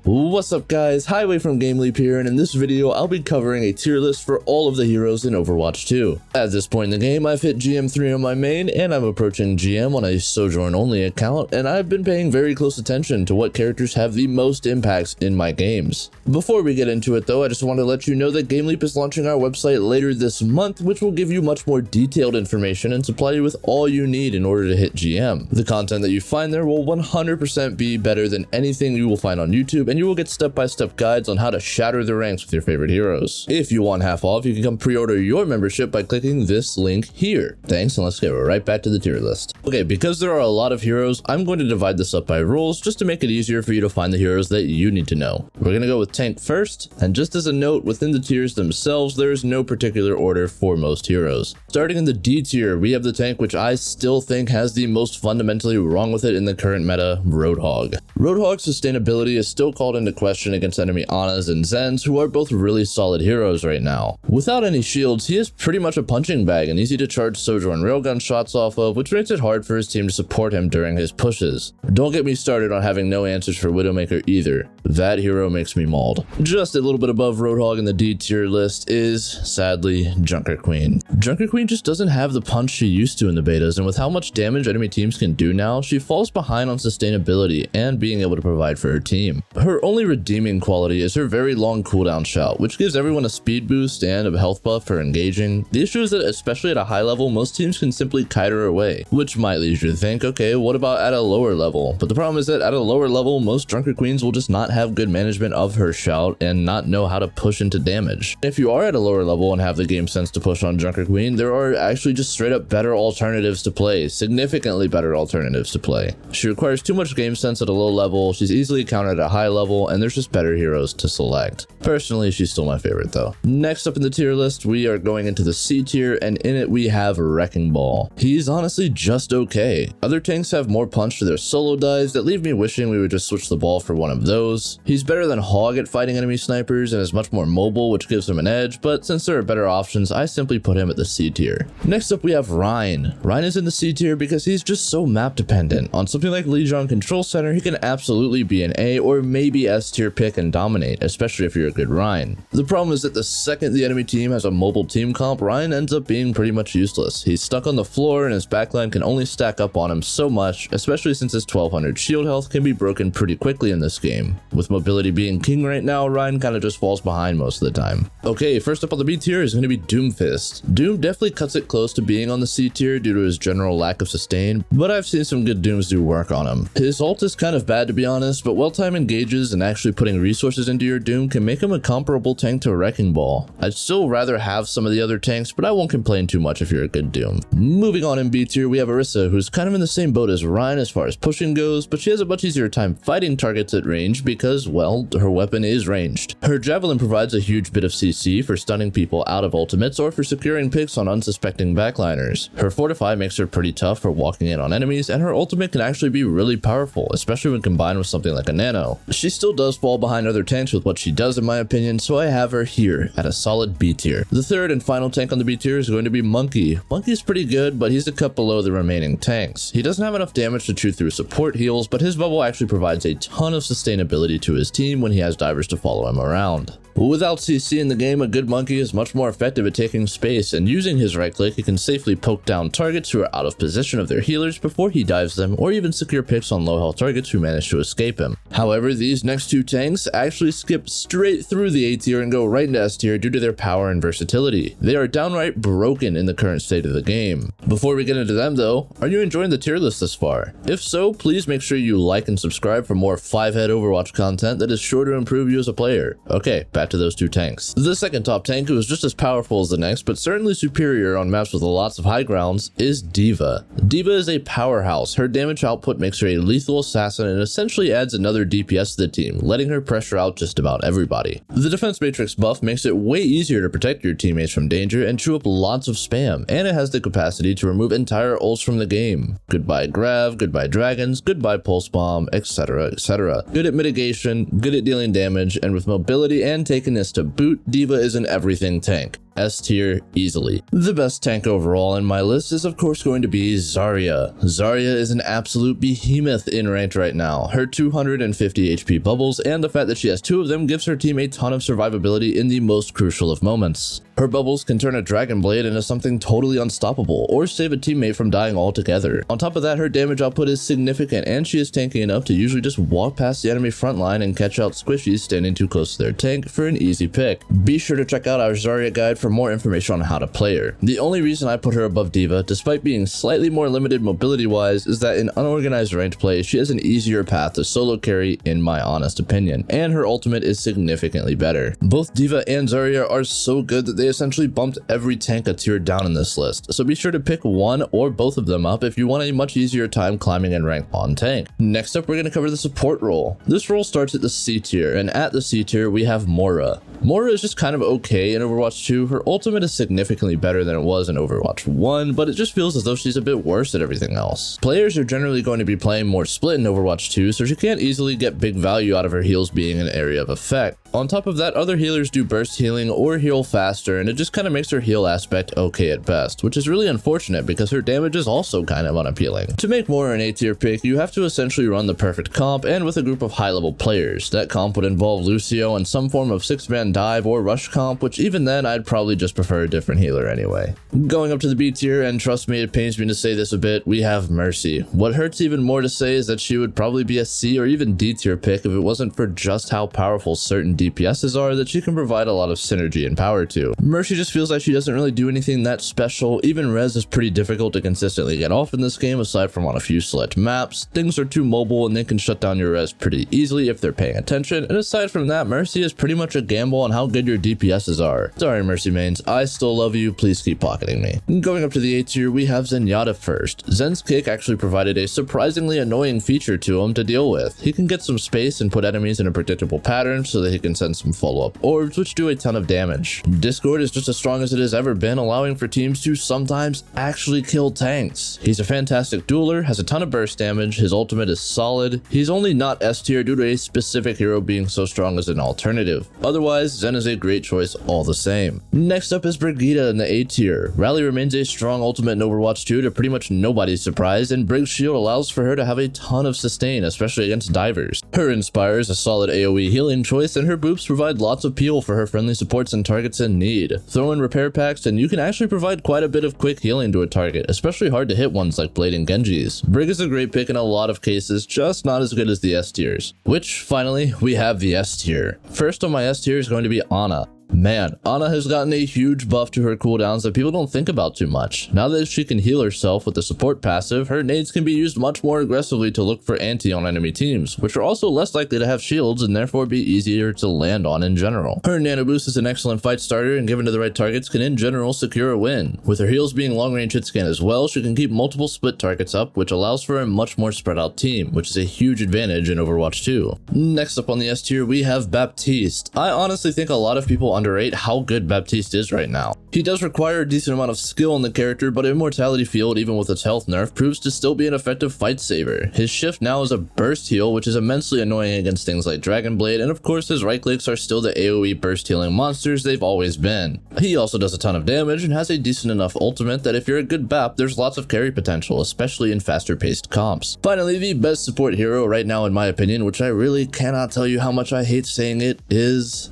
What's up guys, Highway from GameLeap here, and in this video I'll be covering a tier list for all of the heroes in Overwatch 2. At this point in the game, I've hit GM3 on my main, and I'm approaching GM on a Sojourn only account, and I've been paying very close attention to what characters have the most impacts in my games. Before we get into it though, I just want to let you know that GameLeap is launching our website later this month, which will give you much more detailed information and supply you with all you need in order to hit GM. The content that you find there will 100% be better than anything you will find on YouTube, and you will get step-by-step guides on how to shatter the ranks with your favorite heroes. If you want half off, you can come pre-order your membership by clicking this link here. Thanks, and let's get right back to the tier list. Okay, because there are a lot of heroes, I'm going to divide this up by roles just to make it easier for you to find the heroes that you need to know. We're gonna go with tank first, and just as a note, within the tiers themselves, there is no particular order for most heroes. Starting in the D tier, we have the tank which I still think has the most fundamentally wrong with it in the current meta, Roadhog. Roadhog's sustainability is still called into question against enemy Anas and Zens, who are both really solid heroes right now. Without any shields, he is pretty much a punching bag and easy to charge Sojourn railgun shots off of, which makes it hard for his team to support him during his pushes. Don't get me started on having no answers for Widowmaker either. That hero makes me mauled. Just a little bit above Roadhog in the D tier list is, sadly, Junker Queen. Junker Queen just doesn't have the punch she used to in the betas, and with how much damage enemy teams can do now, she falls behind on sustainability and being able to provide for her team. Her only redeeming quality is her very long cooldown shout, which gives everyone a speed boost and a health buff for engaging. The issue is that, especially at a high level, most teams can simply kite her away, which might lead you to think, okay, what about at a lower level? But the problem is that at a lower level, most Junker Queens will just not have good management of her shout and not know how to push into damage. If you are at a lower level and have the game sense to push on Junker Queen, there are actually just straight up better alternatives to play, significantly better alternatives to play. She requires too much game sense at a low level, she's easily countered at a high level, and there's just better heroes to select. Personally, she's still my favorite though. Next up in the tier list, we are going into the C tier, and in it we have Wrecking Ball. He's honestly just okay. Other tanks have more punch to their solo dives that leave me wishing we would just switch the ball for one of those. He's better than Hog at fighting enemy snipers and is much more mobile, which gives him an edge, but since there are better options, I simply put him at the C tier. Next up we have Rein. Rein is in the C tier because he's just so map dependent. On something like Legion Control Center, he can absolutely be an A or maybe S tier pick and dominate, especially if you're a good Rein. The problem is that the second the enemy team has a mobile team comp, Rein ends up being pretty much useless. He's stuck on the floor and his backline can only stack up on him so much, especially since his 1200 shield health can be broken pretty quickly in this game. With mobility being king right now, Rein kind of just falls behind most of the time. Okay, first up on the B tier is going to be Doomfist. Doom definitely cuts it close to being on the C tier due to his general lack of sustain, but I've seen some good Dooms do work on him. His ult is kind of bad to be honest, but well-timed engages and actually putting resources into your Doom can make him a comparable tank to Wrecking Ball. I'd still rather have some of the other tanks, but I won't complain too much if you're a good Doom. Moving on in B tier, we have Orisa, who's kind of in the same boat as Rein as far as pushing goes, but she has a much easier time fighting targets at range because, well, her weapon is ranged. Her Javelin provides a huge bit of CC for stunning people out of ultimates or for securing picks on unsuspecting backliners. Her Fortify makes her pretty tough for walking in on enemies, and her ultimate can actually be really powerful, especially when combined with something like a Nano. She still does fall behind other tanks with what she does in my opinion, so I have her here at a solid B tier. The third and final tank on the B tier is going to be Monkey. Monkey's pretty good, but he's a cut below the remaining tanks. He doesn't have enough damage to chew through support heals, but his bubble actually provides a ton of sustainability to his team when he has divers to follow him around. Without CC in the game, a good Monkey is much more effective at taking space, and using his right click, he can safely poke down targets who are out of position of their healers before he dives them, or even secure picks on low health targets who manage to escape him. However, these next two tanks actually skip straight through the A tier and go right into S tier due to their power and versatility. They are downright broken in the current state of the game. Before we get into them though, are you enjoying the tier list thus far? If so, please make sure you like and subscribe for more 5-head Overwatch content that is sure to improve you as a player. Okay, back to those two tanks. The second top tank, who is just as powerful as the next, but certainly superior on maps with lots of high grounds, is D.Va. D.Va is a powerhouse. Her damage output makes her a lethal assassin and essentially adds another DPS to the team, letting her pressure out just about everybody. The defense matrix buff makes it way easier to protect your teammates from danger and chew up lots of spam, and it has the capacity to remove entire ults from the game. Goodbye Grav, goodbye Dragons, goodbye Pulse Bomb, etc, etc. Good at mitigation, good at dealing damage, and with mobility and takiness to boot, D.Va is an everything tank. S tier easily. The best tank overall in my list is of course going to be Zarya. Zarya is an absolute behemoth in ranked right now. Her 250 HP bubbles and the fact that she has 2 of them gives her team a ton of survivability in the most crucial of moments. Her bubbles can turn a Dragon Blade into something totally unstoppable, or save a teammate from dying altogether. On top of that, her damage output is significant, and she is tanky enough to usually just walk past the enemy front line and catch out squishies standing too close to their tank for an easy pick. Be sure to check out our Zarya guide for more information on how to play her. The only reason I put her above D.Va, despite being slightly more limited mobility-wise, is that in unorganized ranked play, she has an easier path to solo carry in my honest opinion, and her ultimate is significantly better. Both D.Va and Zarya are so good that they essentially bumped every tank a tier down in this list, so be sure to pick one or both of them up if you want a much easier time climbing in rank on tank. Next up, we're going to cover the support role. This role starts at the C tier, and at the C tier we have Moira. Moira is just kind of okay in Overwatch 2. Her ultimate is significantly better than it was in Overwatch 1, but it just feels as though she's a bit worse at everything else. Players are generally going to be playing more split in Overwatch 2, so she can't easily get big value out of her heals being an area of effect. On top of that, other healers do burst healing or heal faster, and it just kind of makes her heal aspect okay at best, which is really unfortunate because her damage is also kind of unappealing. To make Moira an A tier pick, you have to essentially run the perfect comp and with a group of high level players. That comp would involve Lucio and some form of 6-man dive or rush comp, which even then I'd probably just prefer a different healer anyway. Going up to the B tier, and trust me, it pains me to say this a bit, we have Mercy. What hurts even more to say is that she would probably be a C or even D tier pick if it wasn't for just how powerful certain DPSs are that she can provide a lot of synergy and power to. Mercy just feels like she doesn't really do anything that special. Even res is pretty difficult to consistently get off in this game aside from on a few select maps. Things are too mobile and they can shut down your res pretty easily if they're paying attention, and aside from that, Mercy is pretty much a gamble on how good your DPSs are. Sorry Mercy mains, I still love you, please keep pocketing me. Going up to the A tier, we have Zenyatta first. Zen's kick actually provided a surprisingly annoying feature to him to deal with. He can get some space and put enemies in a predictable pattern so that he can send some follow-up orbs which do a ton of damage. Discord is just as strong as it has ever been, allowing for teams to sometimes actually kill tanks. He's a fantastic dueler, has a ton of burst damage, his ultimate is solid. He's only not S tier due to a specific hero being so strong as an alternative. Otherwise, Zen is a great choice all the same. Next up is Brigitte in the A tier. Rally remains a strong ultimate in Overwatch 2 to pretty much nobody's surprise, and Brig's shield allows for her to have a ton of sustain, especially against divers. Her Inspire is a solid AoE healing choice, and her boops provide lots of peel for her friendly supports and targets in need. Throw in repair packs and you can actually provide quite a bit of quick healing to a target, especially hard to hit ones like Blade and Genji's. Brig is a great pick in a lot of cases, just not as good as the S tiers. Which, finally, we have the S tier. First on my S tier is going to be Ana. Man, Ana has gotten a huge buff to her cooldowns that people don't think about too much. Now that she can heal herself with the support passive, her nades can be used much more aggressively to look for anti on enemy teams, which are also less likely to have shields and therefore be easier to land on in general. Her nano boost is an excellent fight starter and given to the right targets can in general secure a win. With her heals being long range hit scan as well, she can keep multiple split targets up, which allows for a much more spread out team, which is a huge advantage in Overwatch 2. Next up on the S tier, we have Baptiste. I honestly think a lot of people underrate how good Baptiste is right now. He does require a decent amount of skill in the character, but Immortality Field, even with its health nerf, proves to still be an effective fight saver. His shift now is a burst heal, which is immensely annoying against things like Dragon Blade, and of course his right clicks are still the AoE burst healing monsters they've always been. He also does a ton of damage and has a decent enough ultimate that if you're a good Bap, there's lots of carry potential, especially in faster paced comps. Finally, the best support hero right now in my opinion, which I really cannot tell you how much I hate saying it, is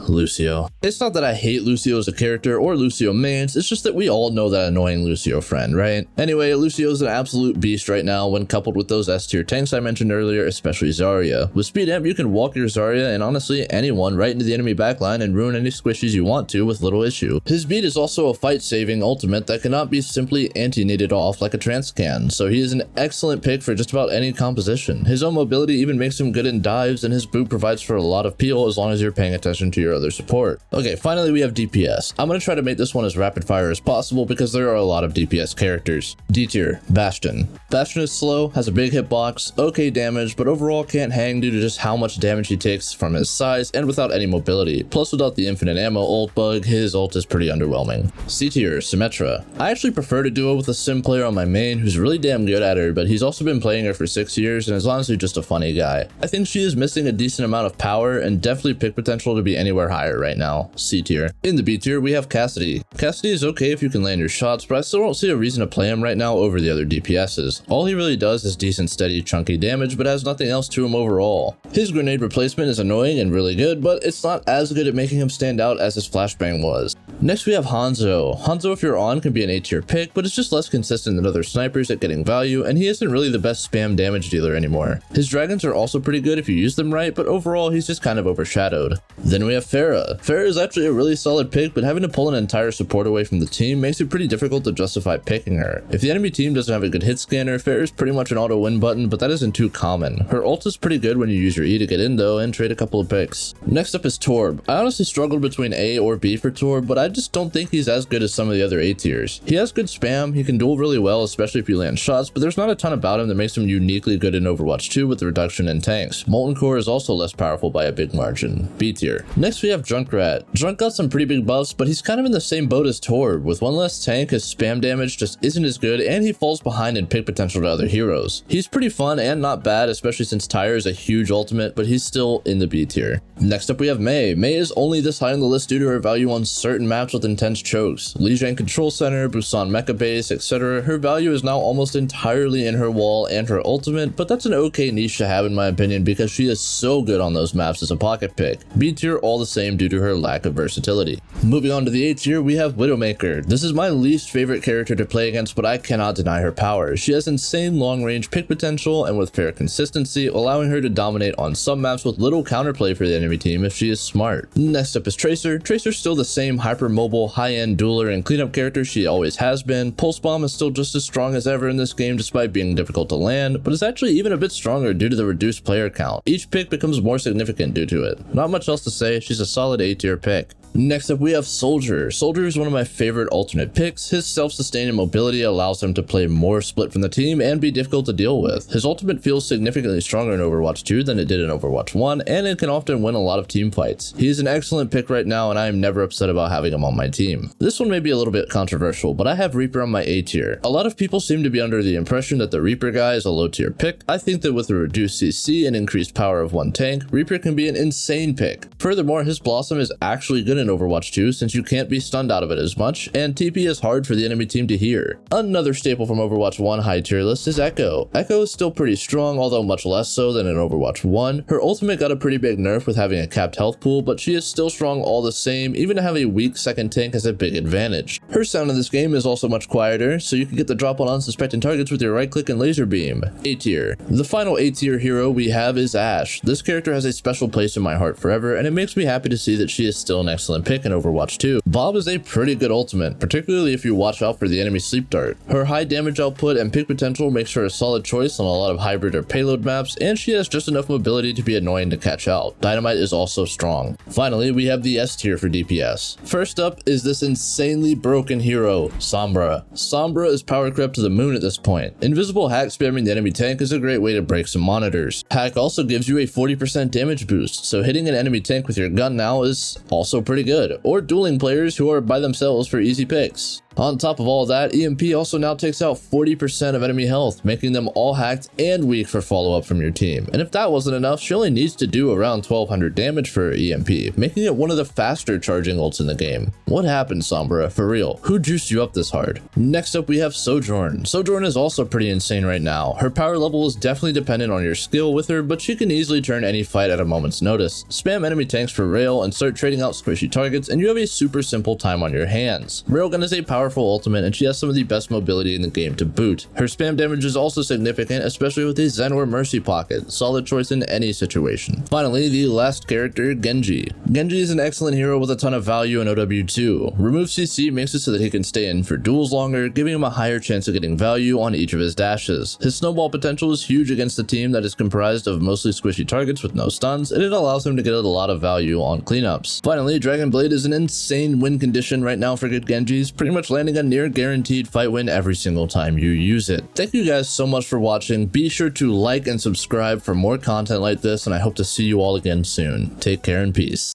Lucio. It's not that I hate Lucio as a character or Lucio mains, it's just that we all know that annoying Lucio friend, right? Anyway, Lucio's an absolute beast right now when coupled with those S tier tanks I mentioned earlier, especially Zarya. With speed amp, you can walk your Zarya and honestly anyone right into the enemy backline and ruin any squishies you want to with little issue. His beat is also a fight saving ultimate that cannot be simply anti-nated off like a trance can, so he is an excellent pick for just about any composition. His own mobility even makes him good in dives, and his boot provides for a lot of peel as long as you're paying attention to your other support. Okay, finally we have DPS. I'm going to try to make this one as rapid fire as possible because there are a lot of DPS characters. D tier, Bastion. Bastion is slow, has a big hitbox, okay damage, but overall can't hang due to just how much damage he takes from his size and without any mobility. Plus without the infinite ammo ult bug, his ult is pretty underwhelming. C tier, Symmetra. I actually prefer to duo with a sim player on my main who's really damn good at her, but he's also been playing her for 6 years and is honestly just a funny guy. I think she is missing a decent amount of power and definitely pick potential to be anywhere anywhere higher right now, C tier. In the B tier, we have Cassidy. Cassidy is okay if you can land your shots, but I still don't see a reason to play him right now over the other DPSs. All he really does is decent, steady, chunky damage, but has nothing else to him overall. His grenade replacement is annoying and really good, but it's not as good at making him stand out as his flashbang was. Next we have Hanzo. Hanzo, if you're on, can be an A tier pick, but it's just less consistent than other snipers at getting value, and he isn't really the best spam damage dealer anymore. His dragons are also pretty good if you use them right, but overall he's just kind of overshadowed. Then we have Pharah. Pharah is actually a really solid pick, but having to pull an entire support away from the team makes it pretty difficult to justify picking her. If the enemy team doesn't have a good hit scanner, Pharah is pretty much an auto win button, but that isn't too common. Her ult is pretty good when you use your E to get in though, and trade a couple of picks. Next up is Torb. I honestly struggled between A or B for Torb, but I just don't think he's as good as some of the other A tiers. He has good spam, he can duel really well, especially if you land shots, but there's not a ton about him that makes him uniquely good in Overwatch 2 with the reduction in tanks. Molten Core is also less powerful by a big margin. B tier. Next we have Junkrat. Junk got some pretty big buffs, but he's kind of in the same boat as Torb. With one less tank, his spam damage just isn't as good, and he falls behind in pick potential to other heroes. He's pretty fun and not bad, especially since Tyre is a huge ultimate, but he's still in the B tier. Next up we have Mei. Mei is only this high on the list due to her value on certain maps with intense chokes. Lijiang Control Center, Busan Mecha Base, etc. Her value is now almost entirely in her wall and her ultimate, but that's an okay niche to have in my opinion because she is so good on those maps as a pocket pick. B tier all the same due to her lack of versatility. Moving on to the A tier, we have Widowmaker. This is my least favorite character to play against, but I cannot deny her power. She has insane long range pick potential and with fair consistency, allowing her to dominate on some maps with little counterplay for the enemy team if she is smart. Next up is Tracer. Tracer's still the same hyper mobile, high-end dueler and cleanup character she always has been. Pulse Bomb is still just as strong as ever in this game despite being difficult to land, but is actually even a bit stronger due to the reduced player count. Each pick becomes more significant due to it. Not much else to say, she's a solid A tier pick. Next up we have Soldier. Soldier is one of my favorite alternate picks. His self-sustaining mobility allows him to play more split from the team and be difficult to deal with. His ultimate feels significantly stronger in Overwatch 2 than it did in Overwatch 1, and it can often win a lot of team fights. He is an excellent pick right now, and I am never upset about having him on my team. This one may be a little bit controversial, but I have Reaper on my A tier. A lot of people seem to be under the impression that the Reaper guy is a low tier pick. I think that with a reduced CC and increased power of one tank, Reaper can be an insane pick. Furthermore, his Blossom is actually good in Overwatch 2 since you can't be stunned out of it as much, and TP is hard for the enemy team to hear. Another staple from Overwatch 1 high tier list is Echo. Echo is still pretty strong, although much less so than in Overwatch 1. Her ultimate got a pretty big nerf with having a capped health pool, but she is still strong all the same. Even to have a weak second tank has a big advantage. Her sound in this game is also much quieter, so you can get the drop on unsuspecting targets with your right click and laser beam. A tier. The final A tier hero we have is Ashe. This character has a special place in my heart forever, and it makes me happy to see that she is still an excellent pick in Overwatch 2. Bob is a pretty good ultimate, particularly if you watch out for the enemy sleep dart. Her high damage output and pick potential makes her a solid choice on a lot of hybrid or payload maps, and she has just enough mobility to be annoying to catch out. Dynamite is also strong. Finally, we have the S tier for DPS. First up is this insanely broken hero, Sombra. Sombra is power crept to the moon at this point. Invisible Hack spamming the enemy tank is a great way to break some monitors. Hack also gives you a 40% damage boost, so hitting an enemy tank with your gun now is also pretty good, or dueling players who are by themselves for easy picks. On top of all that, EMP also now takes out 40% of enemy health, making them all hacked and weak for follow-up from your team. And if that wasn't enough, she only needs to do around 1200 damage for her EMP, making it one of the faster charging ults in the game. What happened, Sombra? For real, who juiced you up this hard? Next up we have Sojourn. Sojourn is also pretty insane right now. Her power level is definitely dependent on your skill with her, but she can easily turn any fight at a moment's notice. Spam enemy tanks for rail and start trading out squishy targets, and you have a super simple time on your hands. Railgun is a powerful ultimate, and she has some of the best mobility in the game to boot. Her spam damage is also significant, especially with the Zen or Mercy pocket. Solid choice in any situation. Finally, the last character, Genji. Genji is an excellent hero with a ton of value in OW2. Remove CC makes it so that he can stay in for duels longer, giving him a higher chance of getting value on each of his dashes. His snowball potential is huge against a team that is comprised of mostly squishy targets with no stuns, and it allows him to get a lot of value on cleanups. Finally, Dragon Blade is an insane win condition right now for good Genjis, pretty much landing a near guaranteed fight win every single time you use it. Thank you guys so much for watching. Be sure to like and subscribe for more content like this, and I hope to see you all again soon. Take care and peace.